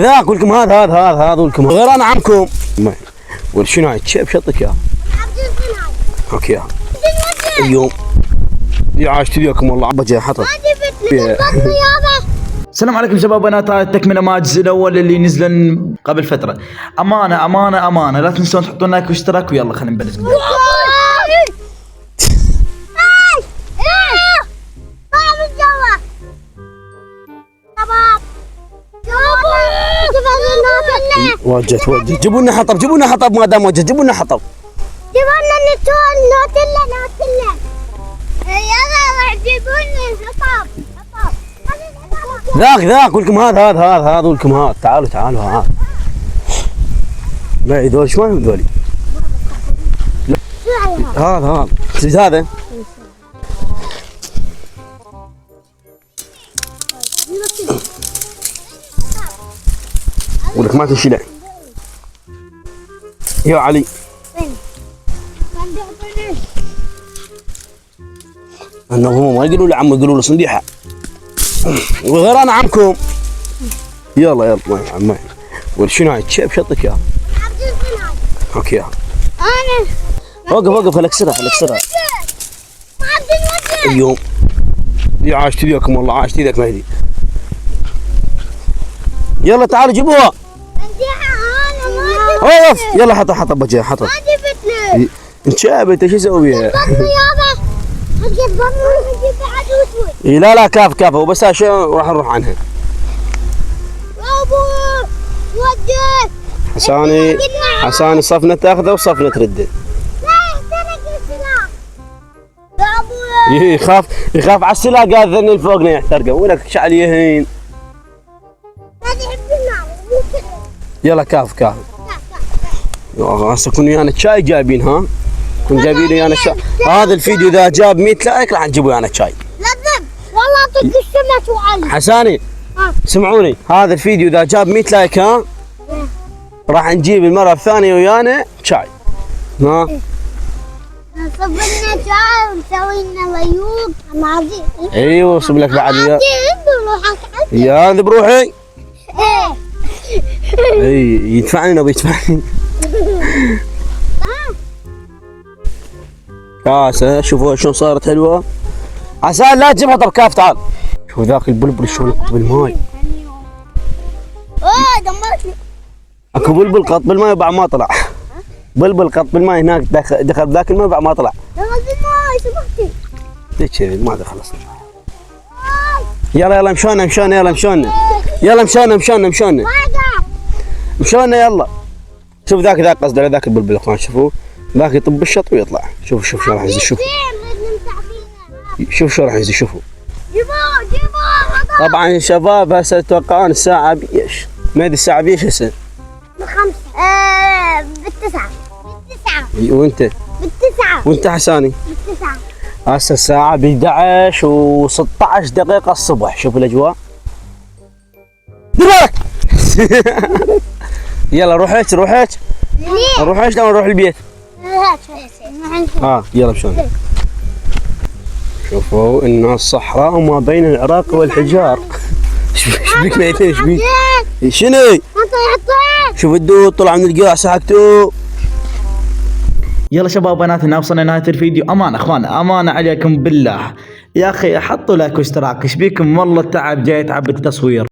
ذا اقول لكم هذا ولكم غير انا عمكم. شنو هاي شيب شطك يا اوكي يا اليوم يا عاشت وياكم والله عبا حطب. السلام عليكم شباب بنات، هاي التكمله مال الجزء الاول اللي نزل قبل فتره. امانه لا تنسون تحطون لايك واشتراك، ويلا خلينا نبلش. وجهت جيبوا لنا حطب ما دام وجهت جيبوا لنا حطب. جيبوا لنا نوتيلا يلا راح جيبوا لنا حطب. ذاك اقول لكم هذا ولكم هذا. تعالوا ها لا ذول ايش مالهم ذولي؟ هذا هذا ولك ما تنشلع يا علي. انهم ما يقولوا لي عم، يقولوا له صنديحه وغير انا عمكم. يلا ما شنو هاي شيب شطك يا اوكي يا انا وقف خليك سرعه اليوم يا عاشت وياكم والله عاشت ايدك مهدي. يلا تعالوا جيبوها. اوف يلا حطب بجي حطب. ما جبت له انشابت ايش اسوي بيها؟ حقت بطني لا كاف وبس عشان راح نروح عنها. ابو وجه حساني صفنة تاخذه وصفنة ترده. يخاف على السلاح، قال ذني فوقنا يحترقه ولك شعل يهين. يلا كاف هسه كون ويانا شاي جايبين ها؟ كون جايبين ويانا شاي. هذا الفيديو اذا جاب 100 لايك راح نجيب ويانا شاي. لازم والله طق السمك وعلي. حساني سمعوني، هذا الفيديو اذا جاب 100 لايك ها راح نجيب المرة الثانية ويانا شاي. ها نصب لنا شاي ونسوي لنا ليوق ماضي. ايوه صب لك بعد يا هذا بروحي. اي يدفعني نبي يدفعني. كاسة شوفوا شلون صارت حلوة. عسى لا تجيبها. طب كاف تعال شوف ذاك البلبل شلون يقط بالماي. دمرتني. اكو بلبل قط بالماي وبعد ما طلع. بلبل قط بالماي هناك دخل ذاك الماي وبعد ما طلع. دخل بالماي سمحتي. ليش كذي ما دخل اصلا. يلا مشونا يلا. شوف ذاك قصد على ذاك البلبل اخوان. شوفوا ذاك يطب بالشط ويطلع. شوف شو راح ينزل. شوف شو راح ينزل. شوفوا جيبوا طبعا شباب هسه تتوقعون الساعة بيش؟ ما ادري الساعة بيش هسه؟ بالتسعة. وانت حساني؟ بالتسعة. هسه الساعة ب 11 و16 دقيقة الصبح. شوف الاجواء. دبرك. يلا روح هيك لو نروح البيت. يلا مشون. شوفوا ان الصحراء وما بين العراق والحجار. ايش بيك ميتين ايش بيك؟ شنو؟ شوف الدود طلع من القاع سحقتوه. يلا شباب بنات، هنا وصلنا نهايه الفيديو. امانه اخوان امانه عليكم بالله يا اخي، حطوا لايك واشتراك. ايش بيكم والله تعب جاي تعب التصوير.